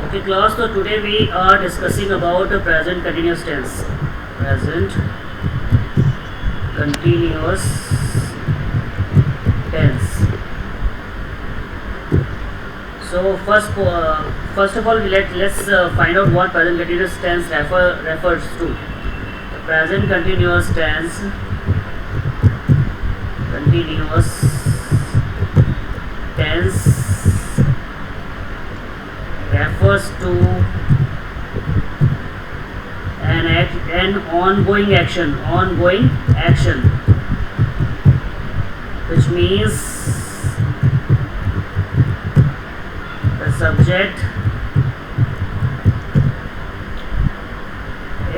Okay, class. So today we are discussing about the present continuous tense. Present continuous tense. So first of all, let's find out what present continuous tense refers to. The present continuous tense, refers to an ongoing action, which means the subject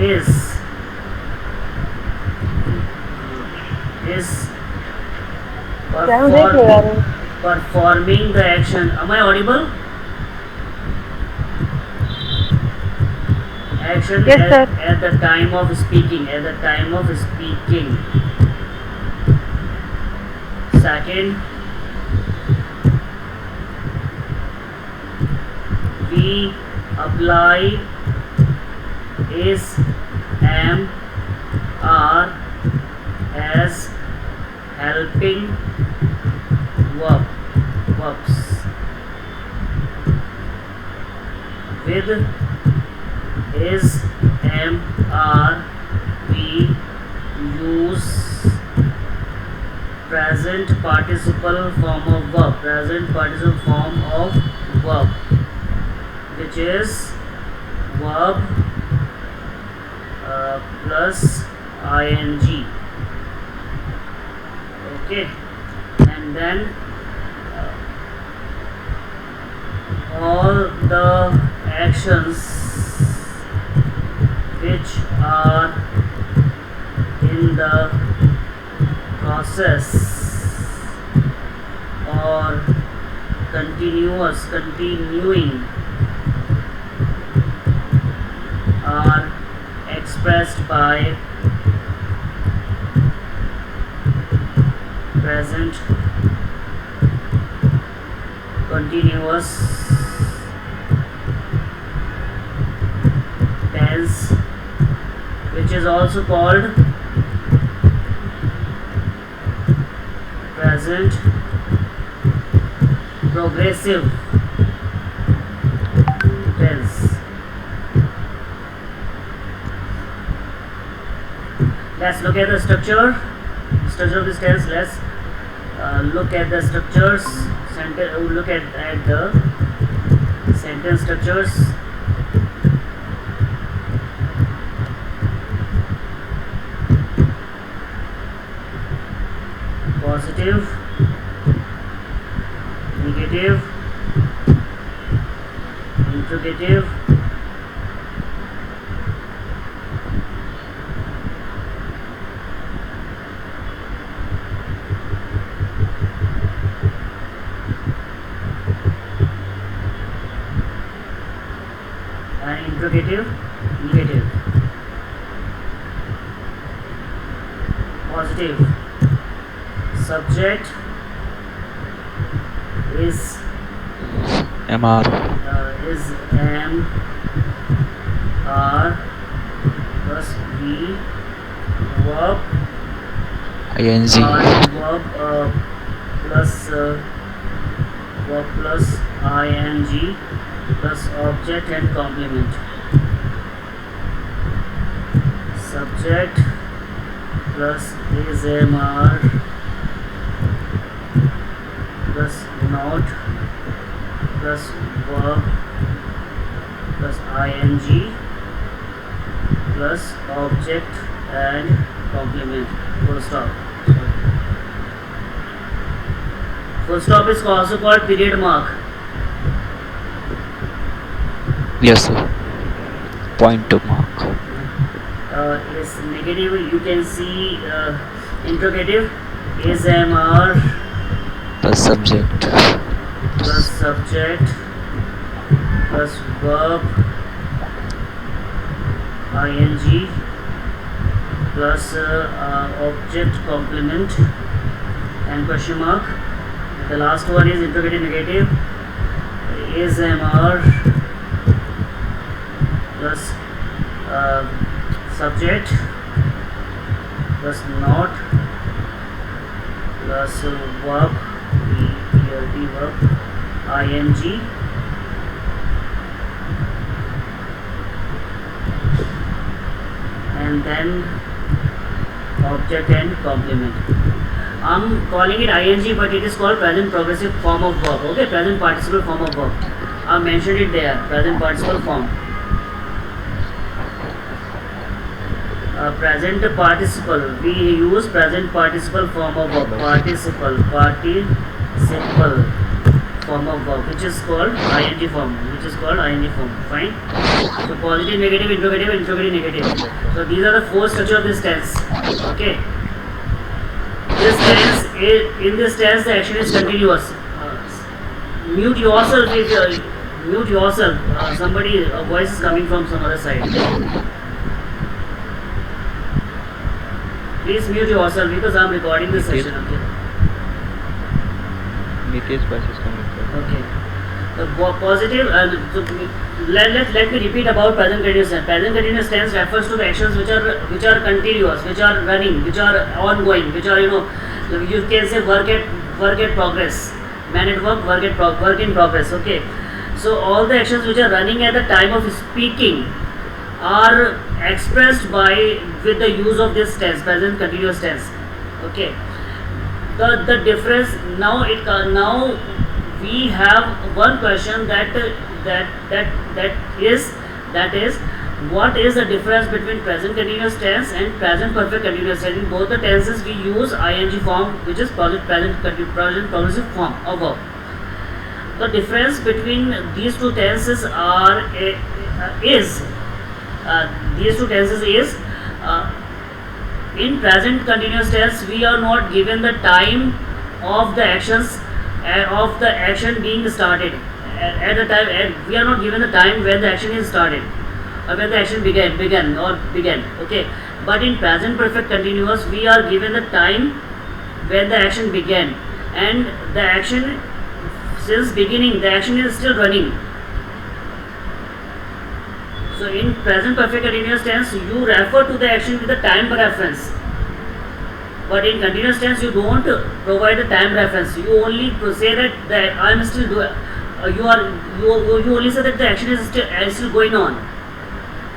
is performing the action. Am I audible? Action Yes, sir. at the time of speaking. Second, we apply is am are as helping verbs with is am are we use present participle form of verb, which is verb plus ing. Okay, and then all the actions which are in the process or continuing are expressed by present continuous tense, which is also called present progressive tense. Let's look at the structure of this tense. Let's look at the structures. Look at the sentence structures. Positive, negative, interrogative, and interrogative, negative. Positive, subject is MR am are plus we verb ING verb plus ing plus object and complement. Subject plus is am are plus not plus verb plus ing plus object and complement. Full stop. Full stop is also called period mark. yes sir. Point to mark. Is negative, you can see interrogative is am are The subject plus subject plus verb ing plus object complement and question mark. The last one is interrogative negative is am are plus subject plus not plus verb, verb, ing, and then object and complement. I'm calling it ing, but it is called present progressive form of verb. Okay, present participle form of verb. I mentioned it there, present participle form. Present participle. We use present participle form of verb. Participle form of verb, which is called ing form. Fine. So positive, negative, interrogative, negative. So these are the four structure of this tense. Okay. This tense, in this tense, the action is continuous. Mute yourself if mute yourself. Somebody, a voice is coming from some other side. Please mute yourself because I am recording this session. Okay. Nitish voice is coming from. Okay. The positive. Let me repeat about present continuous tense. Present continuous tense refers to the actions which are continuous, which are running, which are ongoing, which are you can say work at progress. Man at work, work in progress. Okay. So all the actions which are running at the time of speaking are expressed with the use of this tense, present continuous tense. Okay. The difference now we have one question that is what is the difference between present continuous tense and present perfect continuous tense? In both the tenses we use ing form, which is present progressive form of verb. The difference between these two tenses is in present continuous tense we are not given the time of the actions of the action being started at the time, we are not given the time when the action is started or when the action began. Okay, but in present perfect continuous we are given the time when the action began, and the action since beginning the action is still running. So in present perfect continuous tense you refer to the action with the time reference, but in continuous tense you don't provide the time reference. You only say that I am still doing. You only say that the action is still going on.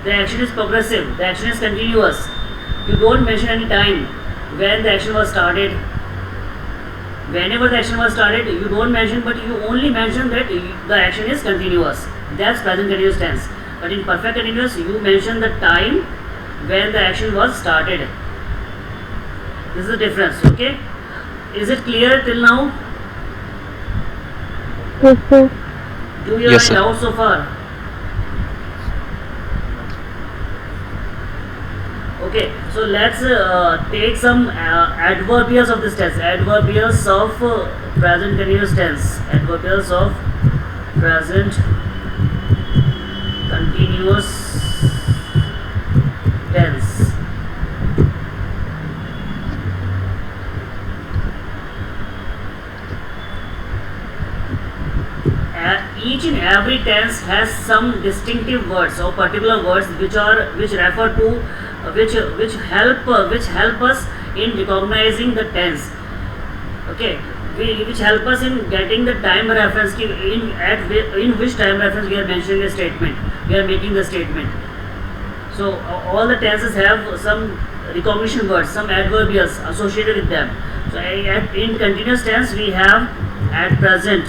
The action is progressive. The action is continuous. You don't mention any time when the action was started. Whenever the action was started, you don't mention, but you only mention that the action is continuous. That's present continuous tense. But in perfect continuous, you mention the time when the action was started. This is the difference. Okay? Is it clear till now? Yes, sir. Do you have any doubts so far? Okay, so let's take some adverbials of this tense. Adverbials of present continuous tense. Adverbials of present continuous tense. Each and every tense has some distinctive words or particular words which refer to which help us in recognizing the tense. Okay, which help us in getting the time reference in which time reference we are mentioning a statement, we are making the statement. So all the tenses have some recognition words, some adverbials associated with them. So in continuous tense we have at present,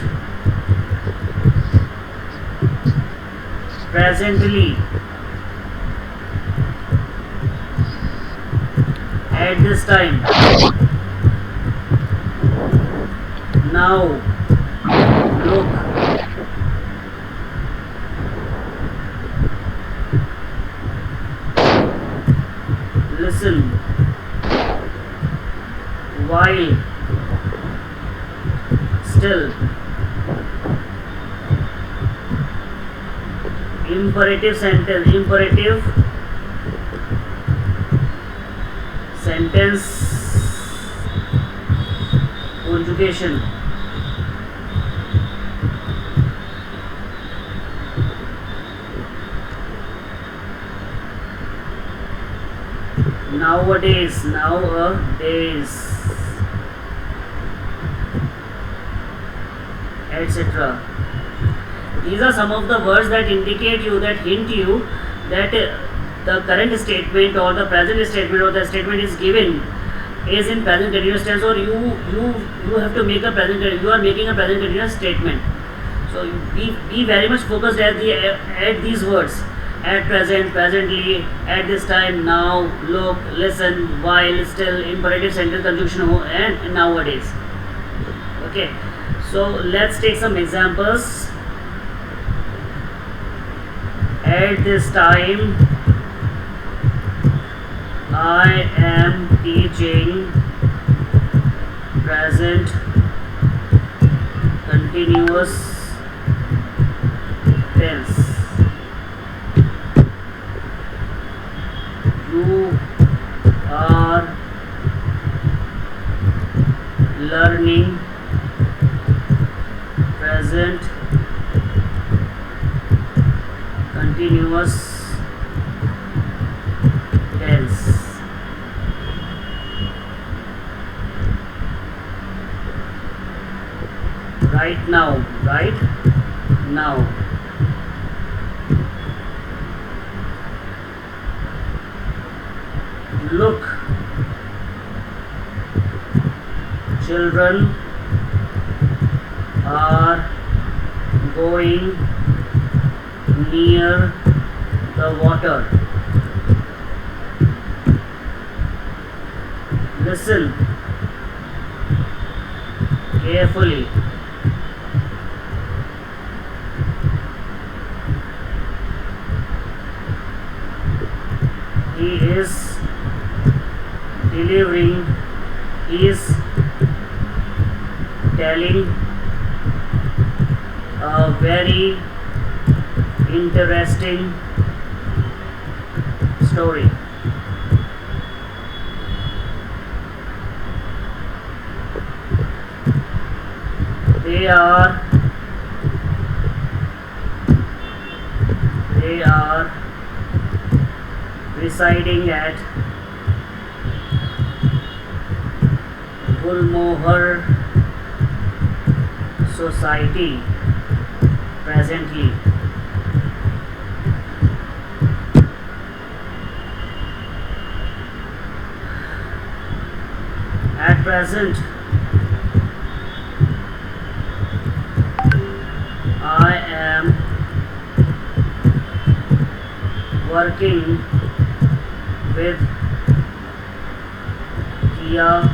presently, at this time, now, look, listen, while, still, imperative sentence, conjugation, nowadays, etc. These are some of the words that indicate you, that hint you that the current statement or the present statement or the statement is given is in present continuous tense, or you have to make a present, you are making a present continuous statement. So you be very much focused at these words: at present, presently, at this time, now, look, listen, while, still, imperative sentence conjunction, and nowadays. Okay, so let's take some examples. At this time, I am teaching. Present continuous tense. You are learning. Present continuous tense. Right now, look, children are going near the water. Listen carefully. He is delivering, he is telling a very interesting story. They are residing at Gulmohar Society presently. At present, I am working with Kia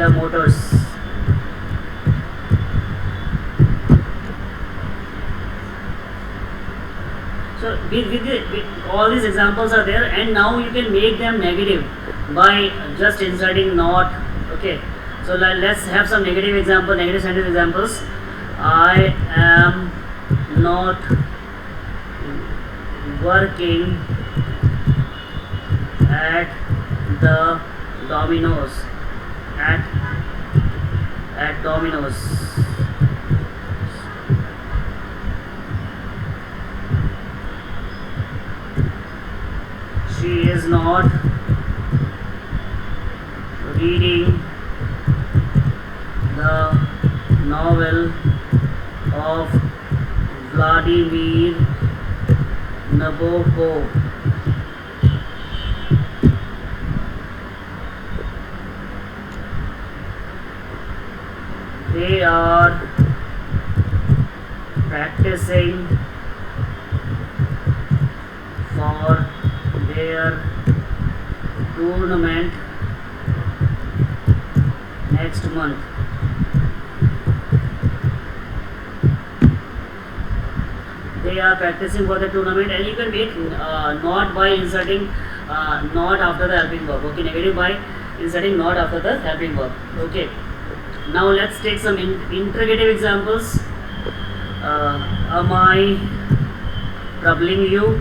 Motors. So with all these examples are there, and now you can make them negative by just inserting not. Okay, so let's have some negative sentence examples. I am not working at the Domino's. At Domino's. She is not reading the novel of Vladimir Nabokov. They are practicing for their tournament next month. They are practicing for the tournament, and you can make not by inserting not after the helping verb. Okay, negative by inserting not after the helping verb. Okay, now let's take some interrogative examples. Am I troubling you?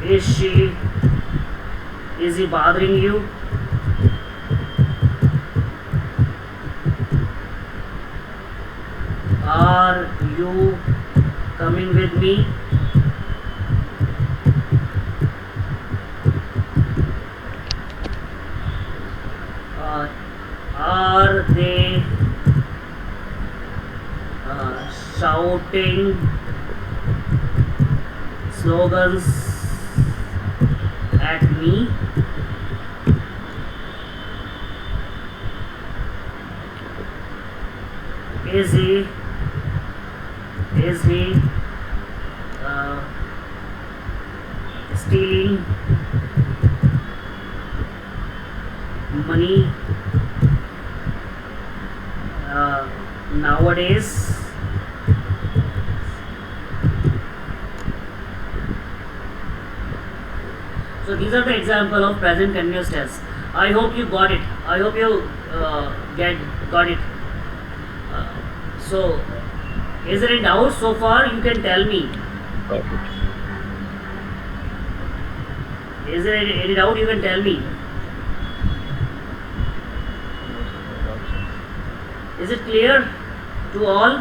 Is he bothering you? Are you me. Are they shouting slogans at me? Is he stealing money nowadays? So these are the example of present continuous tense. I hope you got it. I hope you got it. So, is there any doubt so far? You can tell me. Got it. Is there any doubt? You can tell me. No doubt, sir. Is it clear to all?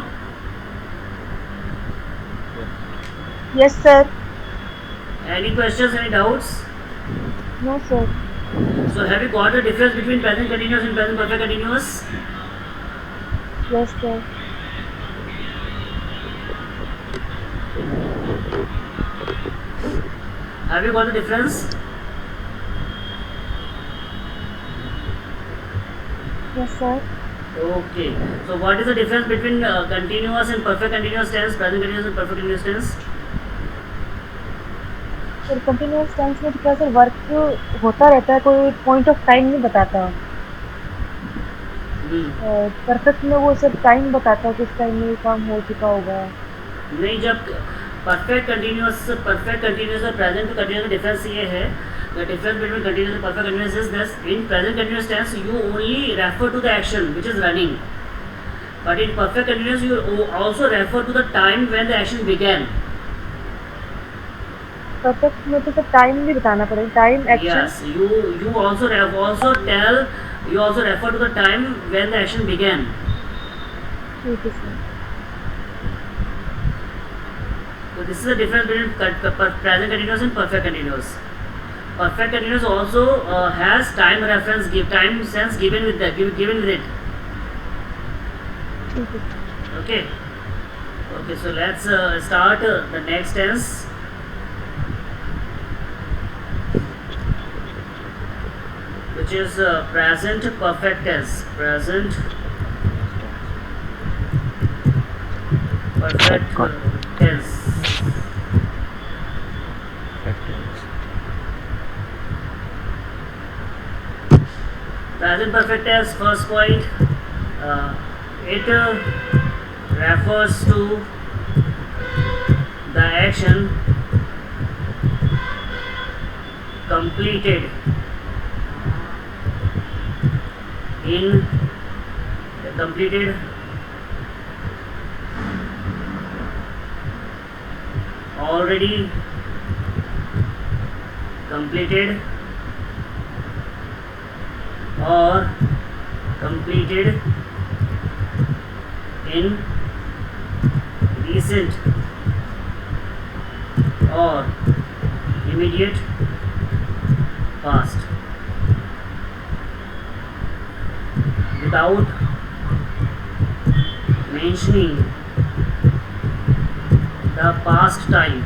Yes, sir. Any questions? Any doubts? No, sir. So, have you got the difference between present continuous and present perfect continuous? Yes, sir. Have you got the difference? Yes, sir. Okay. So, what is the difference between continuous and perfect continuous tense, present continuous and perfect continuous tense? Sir continuous tense में क्या sir work होता रहता है, कोई point of time नहीं बताता। Perfect में वो सिर्फ टाइम बताता है, किस टाइम में ये काम हो चुका होगा। नहीं, जब परफेक्ट कंटिन्यूस और प्रेजेंट कंटिन्यूस का डिफरेंस ये है, the difference between continuous and perfect continuous is this: in present continuous tense you only refer to the action which is running, but in perfect continuous you also refer to the time when the action began. Perfect में तो sir time भी बताना पड़ेगा, time action. Yes, you also tell, you also refer to the time when the action began. ठीक है sir. So this is the difference between present continuous and perfect continuous. Perfect continuous also has time reference, time sense given with that, given with it. ठीक है sir. Okay. Okay. So let's start the next tense. Which is present perfect tense. Present perfect tense. Present perfect tense, first point, it refers to the action completed already completed or completed in recent or immediate past, without mentioning the past time.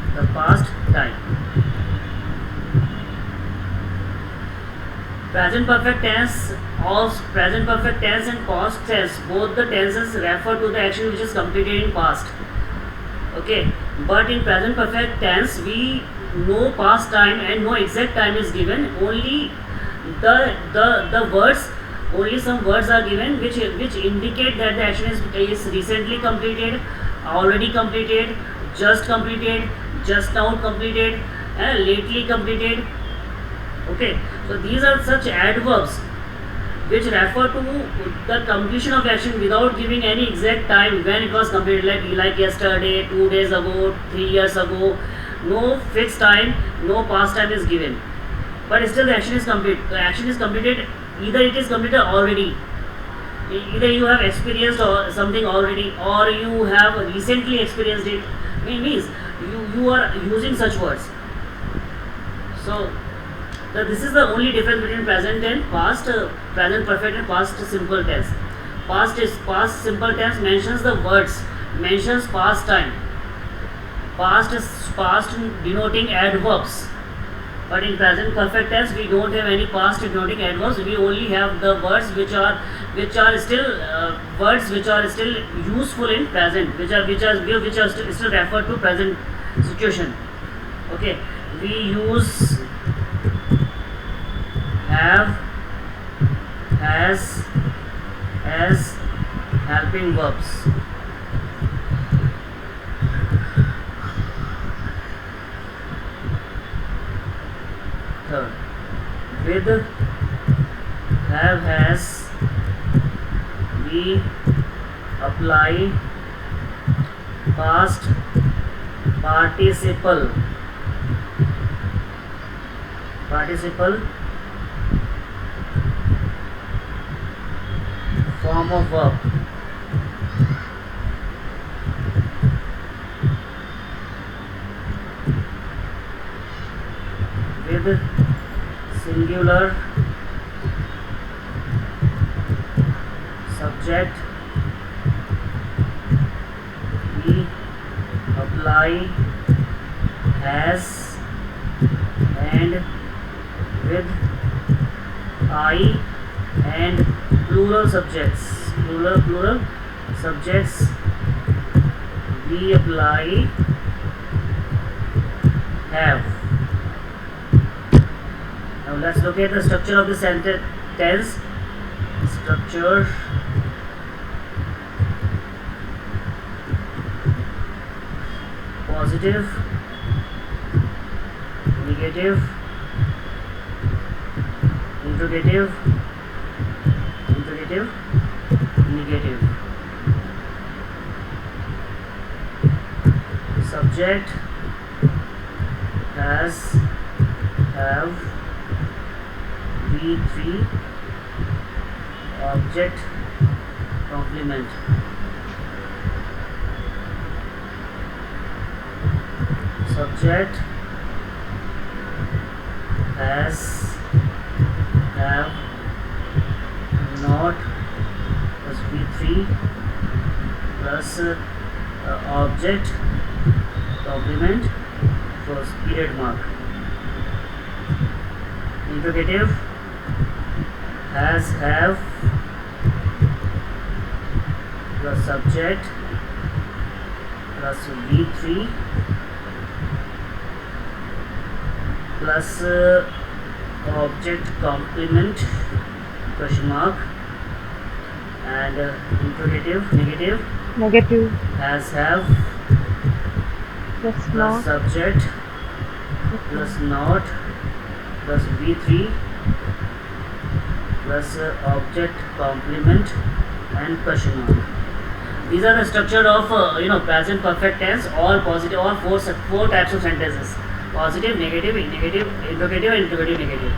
Present perfect tense and past tense, both the tenses refer to the action which is completed in past. Okay, but in present perfect tense we no past time and no exact time is given, only the words, only some words are given which indicate that the action is recently completed, already completed, just completed, just now completed, and lately completed. Okay, so these are such adverbs which refer to the completion of action without giving any exact time when it was completed, like yesterday, 2 days ago, 3 years ago. No fixed time, no past time is given, but still the action is complete. The action is completed, either it is completed already, either you have experienced or something already, or you have recently experienced it. It means you are using such words. So this is the only difference between present and past, present perfect and past simple tense. Past simple tense mentions the words, mentions past time. Past is past denoting adverbs. But in present perfect tense we don't have any past denoting adverbs. We only have the words which are still words which are still useful in present, which are still referred to present situation. Okay, we use have, has as helping verbs. Third, with have, has, we apply past participle form of verb. With singular subject we apply has, and with I and plural subjects we apply have. Now let's look at the structure of the sentence. Structure. Positive, negative, interrogative, negative. Subject has, have, V3, object complement. Subject has, have, not plus V3 plus object complement plus period mark. Interrogative has, have plus subject plus V3 plus object complement question mark, and interrogative negative has, have plus plus not subject plus not plus V3 plus object complement and question mark. These are the structure of present perfect tense, all positive, all four types of sentences: positive, negative, interrogative, and interrogative negative.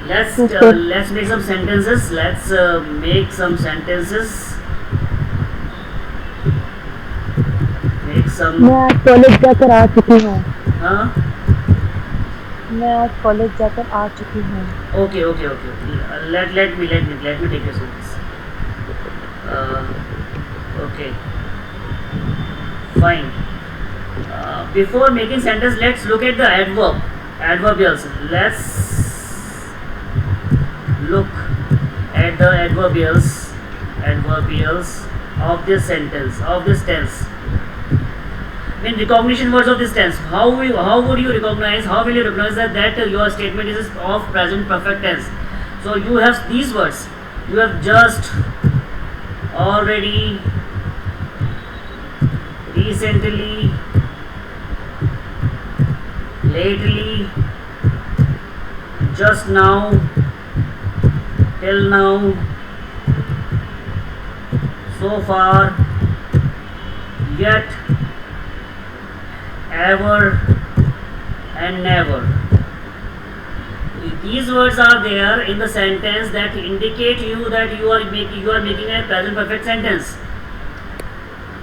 Let's make some sentences. Make some. मैं आज college जाकर आ चुकी हूँ हाँ. मैं आज college जाकर आ चुकी हूँ Okay. Let me take your sentence. Okay. Fine. Before making sentence, let's look at the adverbials. Let's look at the adverbials of this sentence, of this tense. In recognition words of this tense, how will you recognize that your statement is of present perfect tense? So you have these words. You have just, already, recently, lately, just now, till now, so far, yet, ever, and never. These words are there in the sentence that indicate you that you are making a present perfect sentence.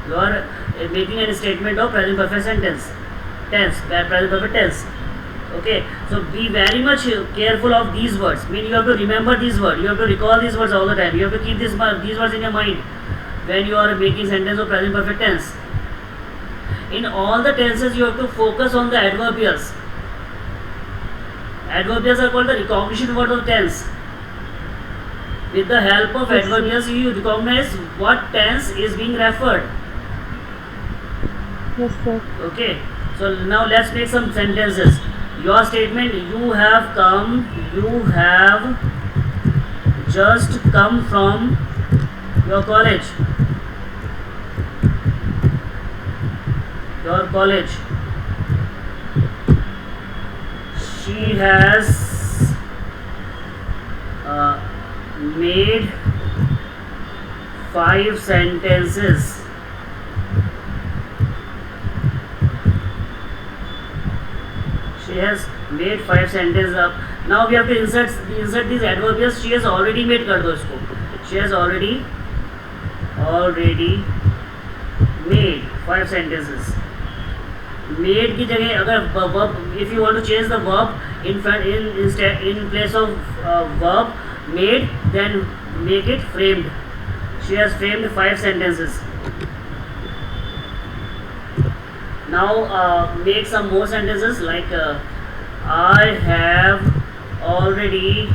You are making a statement of present perfect sentence, present perfect tense. Okay, so be very much careful of these words. Mean you have to remember these words. You have to recall these words all the time. You have to keep these words in your mind when you are making sentence of present perfect tense. In all the tenses, you have to focus on the adverbials. Adverbials are called the recognition word of tense. With the help of Yes, sir. adverbials, you recognize what tense is being referred. Yes, sir. Okay, so now let's make some sentences. Your statement, you have just come from your college. Your college. She has made 5 sentences. She has made 5 sentences up. Now we have to insert these adverbials. She has already made कर दो इसको. She has already made 5 sentences. Made की जगह अगर verb, if you want to change the verb in place of verb made, then make it framed. She has framed 5 sentences. Now make some more sentences like I have already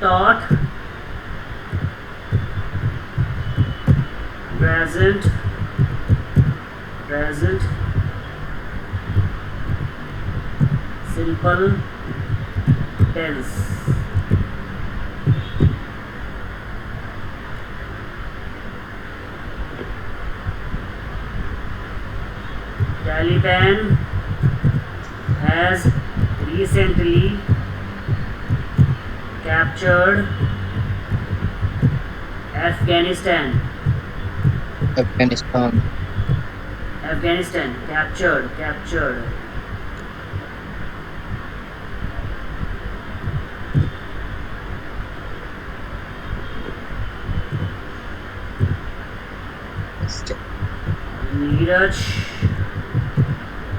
taught present simple tense. Taliban has recently captured Afghanistan. Afghanistan. Captured. Neeraj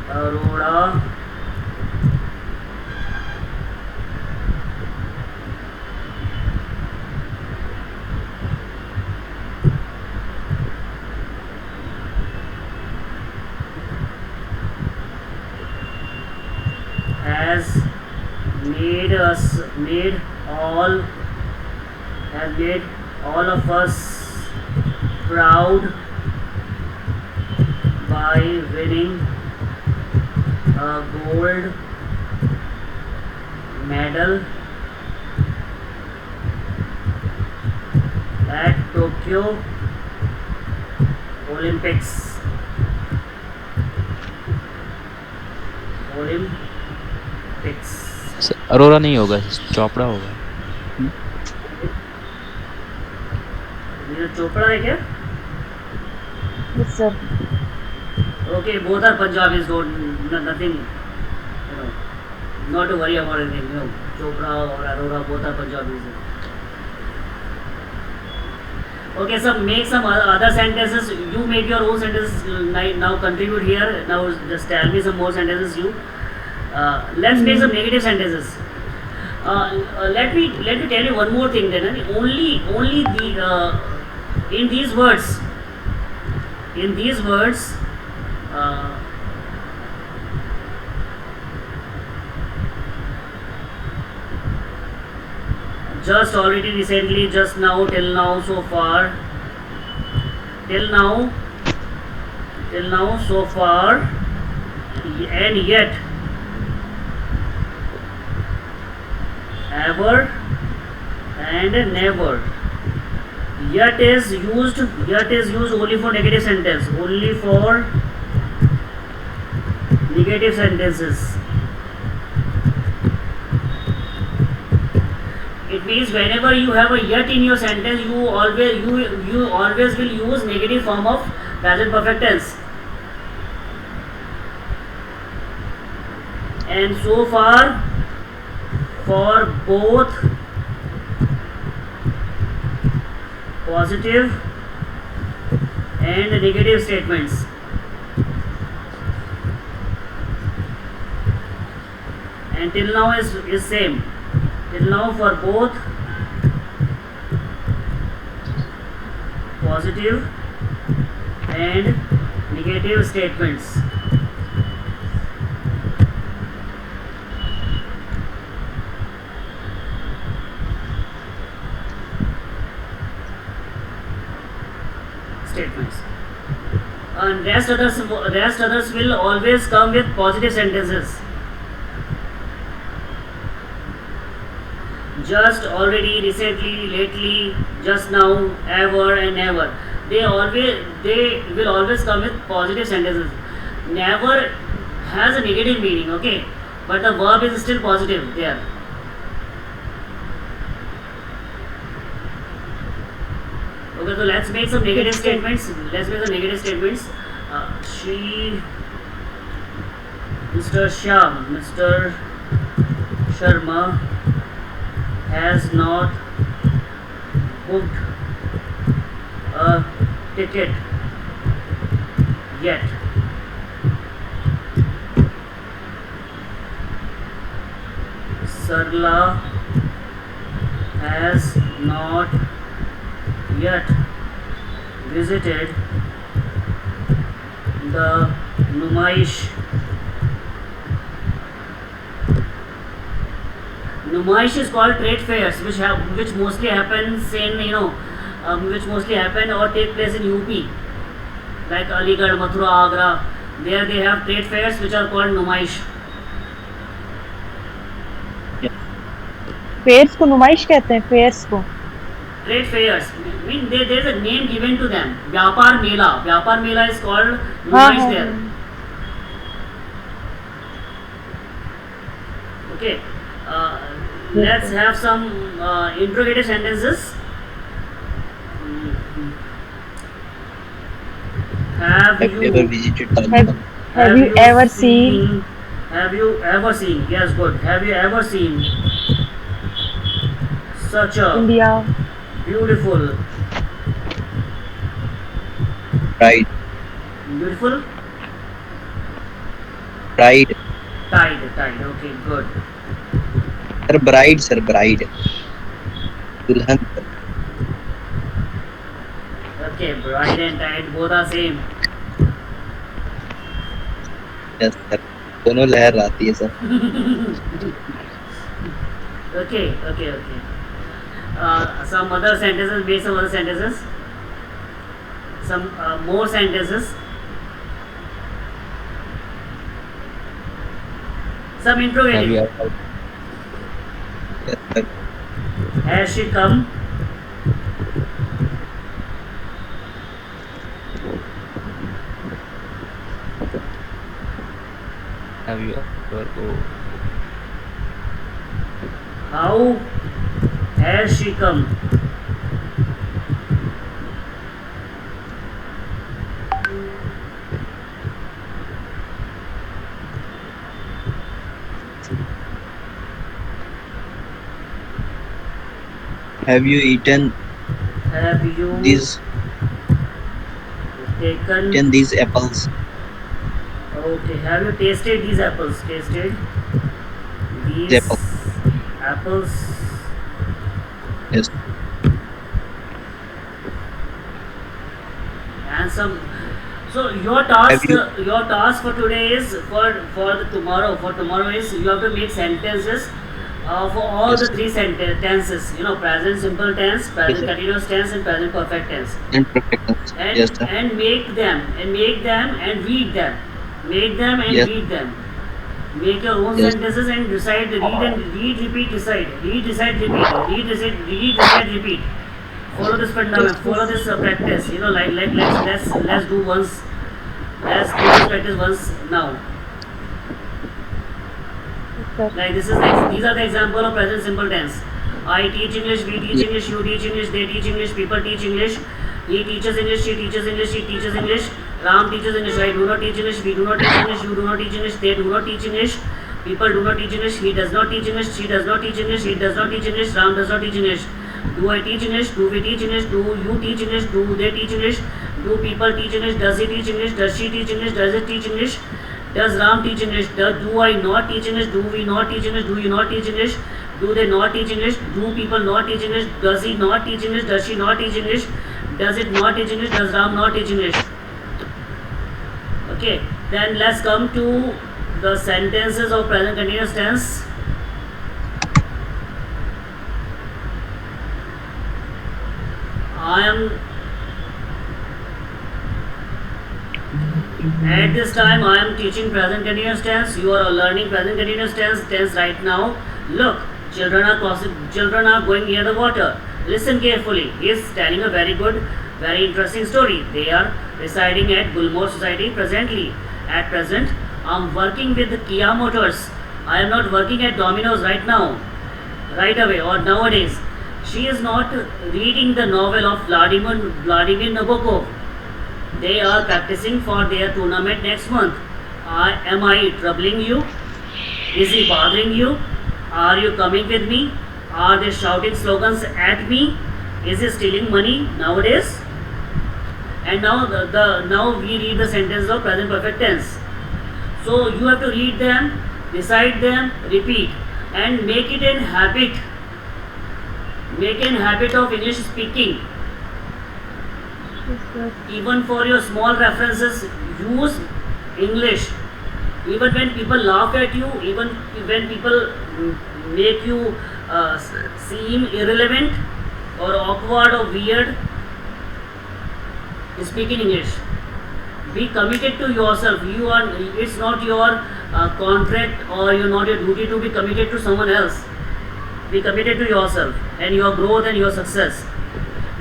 Arora has made all of us proud by winning a gold medal at Tokyo Olympics. Arora नहीं होगा, चोपड़ा होगा. नीरज चोपड़ा है क्या? Yes, sir. Okay, both are Punjabis. Nothing, not to worry about anything. Chopra or Arora, both are Punjabis. Okay, so make some other sentences. You make your own sentences now. Contribute here. Now just tell me some more sentences. Let's make some negative sentences. Let me tell you one more thing. Then only the in these words. Just already recently, just now, till now, so far, so far, and yet, ever and never. Yet is used only for negative sentence, only for negative sentences. It means whenever you have a yet in your sentence, you always will use negative form of present perfect tense. And so far, for both positive and negative statements. And till now is same. Till now for both positive and negative statements. Statements. And rest others will always come with positive sentences. Just, already, recently, lately, just now, ever and never. They will always come with positive sentences. Never has a negative meaning, okay? But the verb is still positive there. Okay, so let's make some negative statements. She, Mr. Shyam, Mr. Sharma has not booked a ticket yet. Sarla has not yet visited the Numaish. Numaish is called trade fairs, which mostly happens in which mostly happen or take place in UP, like Aligarh, Mathura, Agra. There they have trade fairs which are called Numaish. Fairs को नुमाइश कहते हैं, fears को Trade fairs mean there is a name given to them. Vyapar Mela is called Numaish there. Okay. Let's have some interrogative sentences. Have Have you ever visited Taj have, Mahal? have you ever seen Have you ever seen? Yes, good. Have you ever seen such a India beautiful Bride. Bride. tide? Okay, good. Sir, bride, sir, bride. Dulhan. Sir. Okay, bride and tide both are same. Yes, sir. दोनों लहर आती है sir. Okay. Some other sentences, make some other sentences. Some more sentences. Some Have you interrogative. ever? Yes, sir. Has she come? Have you ever How has she come? Have you eaten Have you these taken? these apples? Okay. Have you tasted these apples? Tasted these Apple. apples. Yes. And some. So your task, Have for today is for the tomorrow. For tomorrow is you have to make sentences for all Yes. the three tenses. Present simple tense, present Yes. continuous tense, and present perfect tense. And perfectness. And Yes, sir. and make them and read them. Make them and Yes. read them. Make your own Yes. sentences and decide. Read, repeat, decide. Read, decide, repeat. Read, decide, repeat. Follow this fundament. Yes. Follow this practice. Let's do once. Let's do this practice once now. Like these are the example of present simple tense. I teach English, we teach English, you teach English, they teach English, people teach English, he teaches English, she teaches English, she teaches English, Ram teaches English, I do not teach English, we do not teach English, you do not teach English, they do not teach English, People do not teach English. He does not teach English. She does not teach English. He does not teach English. Ram does not teach English. Do I teach English? Do we teach English? Do you teach English? Do they teach English? Do people teach English? Does he teach English? Does she teach English? Does it teach English? Does Ram teach English? Do I not teach English? Do we not teach English? Do you not teach English? Do they not teach English? Do people not teach English? Does he not teach English? Does she not teach English? Does it not teach English? Does Ram not teach English? Okay, then let's come to the sentences of present continuous tense. At this time I am teaching present continuous tense. You are learning present continuous tense right now. Look, children are going near the water. Listen carefully. He is telling a very good, very interesting story. They are residing at Gulmore Society presently. At present, I am working with Kia Motors. I am not working at Domino's right now, right away or nowadays. She is not reading the novel of Vladimir Nabokov. They are practicing for their tournament next month. Am I troubling you? Is he bothering you? Are you coming with me? Are they shouting slogans at me? Is he stealing money nowadays? And now now we read the sentences of present perfect tense. So you have to read them, recite them, repeat, and make it a habit. Make a habit of English speaking. Yes, sir. Even for your small references, use English. Even when people laugh at you, even when people make you seem irrelevant or awkward or weird, speak in English. Be committed to yourself. It's not your contract or not your duty to be committed to someone else. Be committed to yourself and your growth and your success.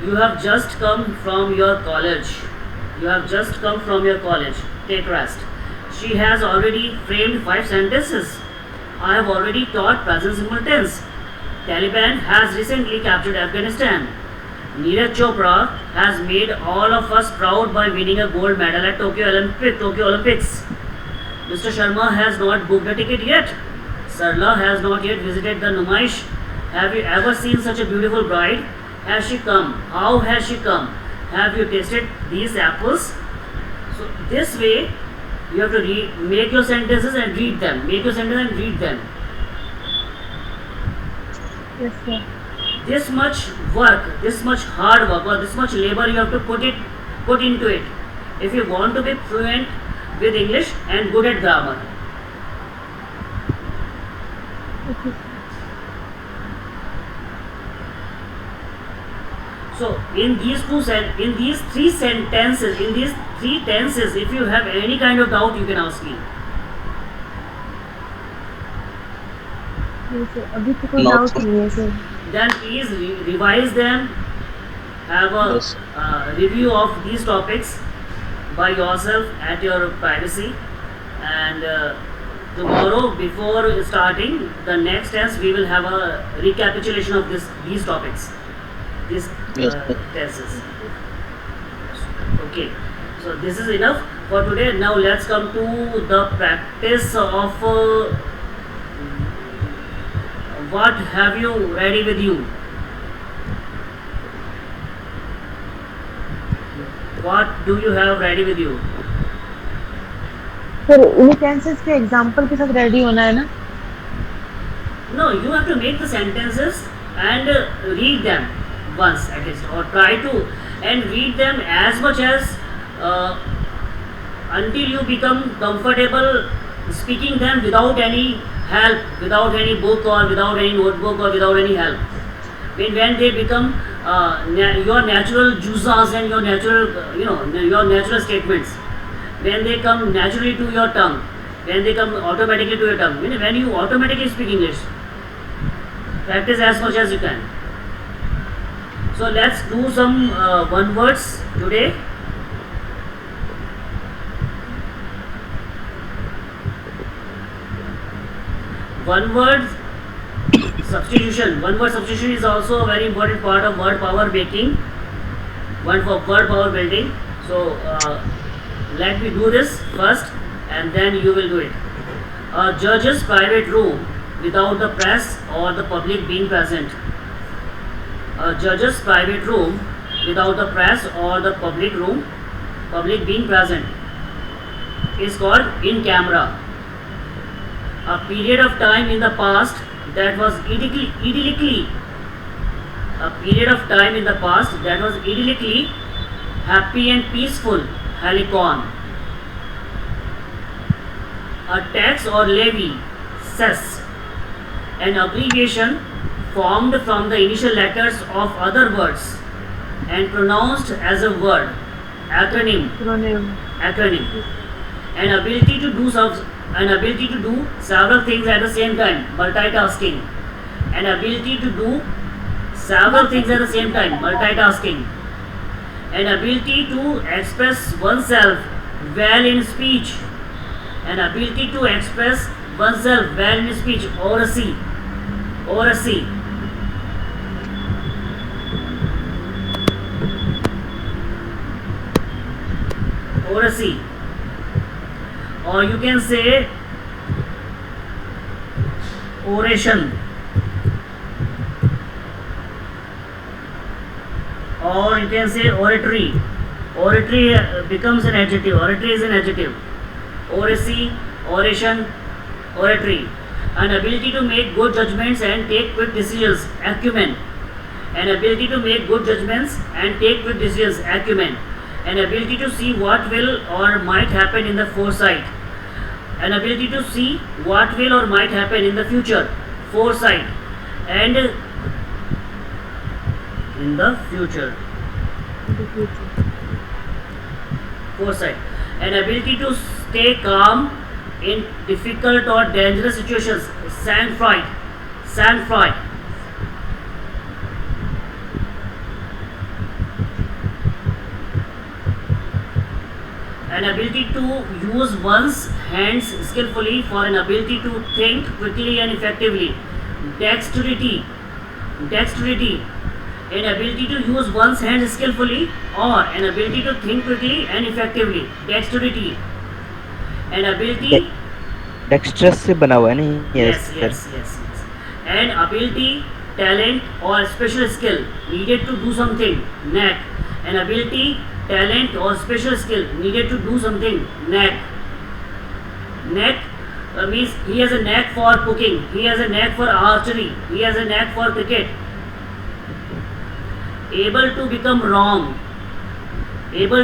You have just come from your college. Take rest. She has already framed 5 sentences. I have already taught present simple tense. Taliban has recently captured Afghanistan. Neeraj Chopra has made all of us proud by winning a gold medal at Tokyo Olympics. Mr. Sharma has not booked a ticket yet. Sarla has not yet visited the Numaish. Have you ever seen such a beautiful bride? Has she come? How has she come? Have you tasted these apples? So this way you have to make your sentences and read them. Make your sentence and read them. Yes, sir. This much work, this much hard work or this much labor you have to put into it if you want to be fluent with English and good at grammar. Okay, sir. So in these three tenses, if you have any kind of doubt, you can ask me. Yes, sir. अभी तो कोई No, doubt sir. नहीं है sir. Then please revise them. Have a Yes. review of these topics by yourself at your privacy. And tomorrow, before starting the next tense, we will have a recapitulation of these topics. These Yes, sir. tenses. Okay. So this is enough for today. Now let's come to the practice of what have you ready with you? What do you have ready with you? Sir इन्हीं tenses के example के साथ ready होना है ना? No, you have to make the sentences and read them once at least, or try to and read them as much as until you become comfortable speaking them without any help, without any book or without any notebook or without any help. When they become your natural juzas and your natural your natural statements, when they come naturally to your tongue, when they come automatically to your tongue, when you automatically speak English, practice as much as you can. So let's do some one words today. One word substitution. One word substitution is also a very important part of word power making. One for word power building. So let me do this first and then you will do it. A judge's private room without the press or the public being present. A judge's private room without the press or the public being present is called in camera. A period of time in the past that was idyllically happy and peaceful, helicon. A tax or levy, cess, an abbreviation formed from the initial letters of other words and pronounced as a word, acronym. An ability to do several things at the same time, multitasking. An ability to do several things at the same time, multitasking. An ability to express oneself well in speech. An ability to express oneself well in speech, oracy. Or you can say oration, or you can say oratory. Oratory becomes an adjective. Oratory is an adjective. Oracy, oration, oratory. An ability to make good judgments and take quick decisions, acumen. An ability to make good judgments and take quick decisions, acumen. An ability to see what will or might happen in the foresight. An ability to see what will or might happen in the future, foresight. And in the future, foresight. An ability to stay calm in difficult or dangerous situations, sang-froid. An ability to use one's hands skillfully, for an ability to think quickly and effectively, dexterity. An ability to use one's hands skillfully, or an ability to think quickly and effectively, dexterity. An ability, dextrous से बना हुआ है नहीं? yes. An ability, talent or special skill needed to do something, knack. An ability, talent or special skill needed to do something, knack means he has a knack for cooking, he has a knack for archery, he has a knack for cricket. Able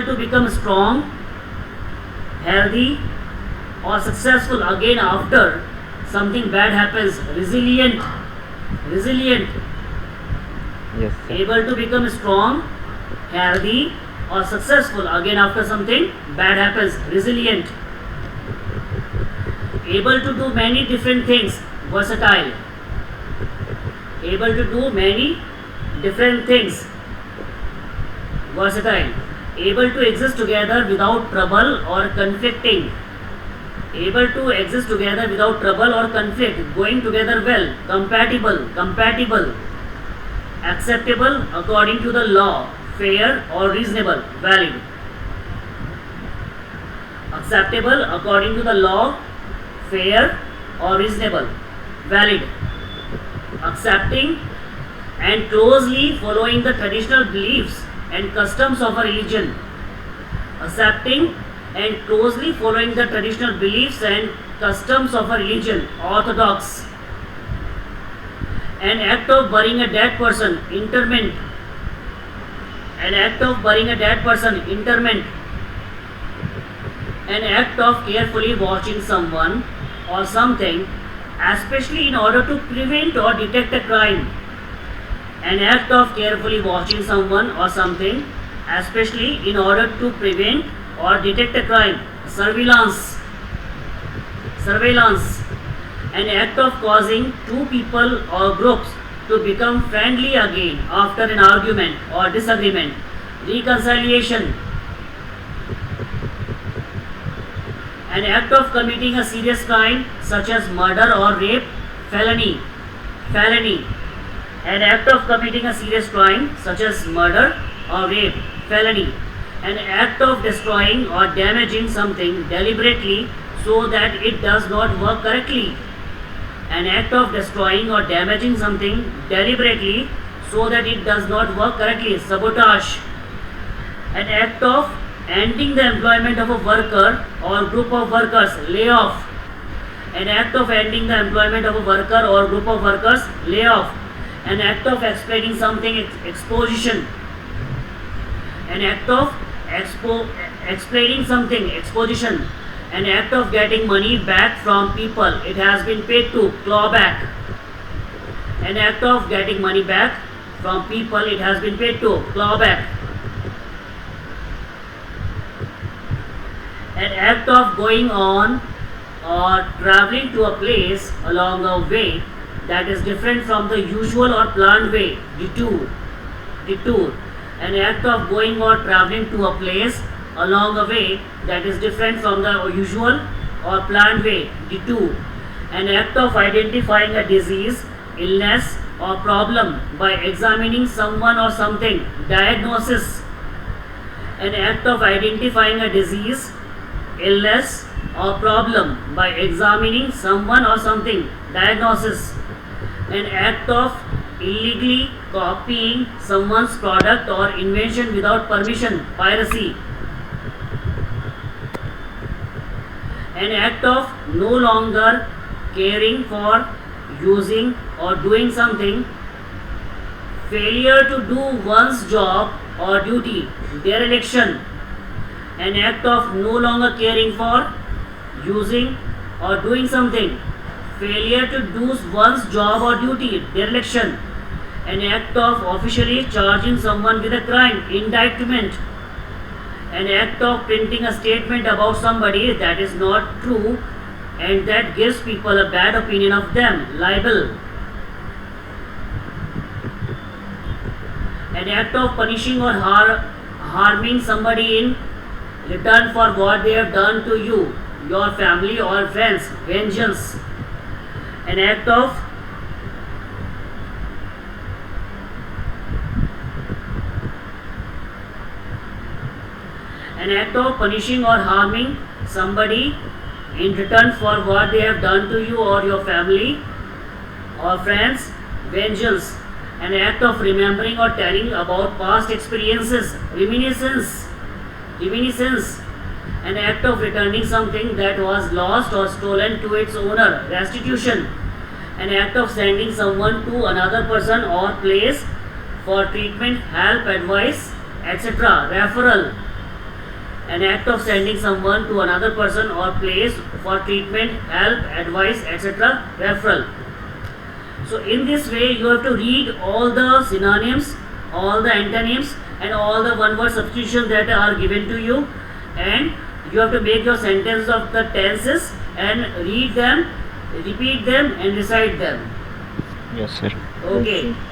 to become strong, healthy or successful again after something bad happens, resilient. Yes, sir. Able to become strong, healthy or successful again after something bad happens, resilient. Able to do many different things, versatile. Able to do many different things, versatile. Able to exist together without trouble or conflicting. Able to exist together without trouble or conflict, going together well, compatible. Acceptable according to the law, fair or reasonable, valid. Acceptable according to the law, fair or reasonable, valid. Accepting and closely following the traditional beliefs and customs of a religion. Accepting and closely following the traditional beliefs and customs of a religion, orthodox. An act of burying a dead person, interment. An act of burying a dead person, interment. An act of carefully watching someone or something, especially in order to prevent or detect a crime. An act of carefully watching someone or something, especially in order to prevent or detect a crime, surveillance. An act of causing two people or groups to become friendly again after an argument or disagreement, reconciliation. An act of committing a serious crime such as murder or rape, felony. An act of committing a serious crime such as murder or rape, felony. An act of destroying or damaging something deliberately so that it does not work correctly. An act of destroying or damaging something deliberately so that it does not work correctly, sabotage. An act of ending the employment of a worker or group of workers, layoff. An act of ending the employment of a worker or group of workers, layoff. An act of explaining something, exposition. An act of explaining something, exposition. An act of getting money back from people it has been paid to, clawback. An act of getting money back from people it has been paid to, clawback. An act of going on or traveling to a place along a way that is different from the usual or planned way, detour. An act of going or traveling to a place along a way that is different from the usual or planned way, detour. An act of identifying a disease, illness or problem by examining someone or something, diagnosis. An act of identifying a disease, illness or problem by examining someone or something, diagnosis. An act of illegally copying someone's product or invention without permission, piracy. An act of no longer caring for, using or doing something, failure to do one's job or duty, dereliction. An act of no longer caring for, using or doing something, failure to do one's job or duty, dereliction. An act of officially charging someone with a crime, indictment. An act of printing a statement about somebody that is not true and that gives people a bad opinion of them, libel. An act of punishing or harming somebody in return for what they have done to you, your family or friends, vengeance. An act of punishing or harming somebody in return for what they have done to you or your family or friends, vengeance. An act of remembering or telling about past experiences, reminiscence. An act of returning something that was lost or stolen to its owner, restitution. An act of sending someone to another person or place for treatment, help, advice, etc., referral. An act of sending someone to another person or place for treatment, help, advice, etc., referral. So in this way you have to read all the synonyms, all the antonyms and all the one word substitutions that are given to you, and you have to make your sentence of the tenses and read them, repeat them and recite them. Yes, sir. Okay. Yes, sir.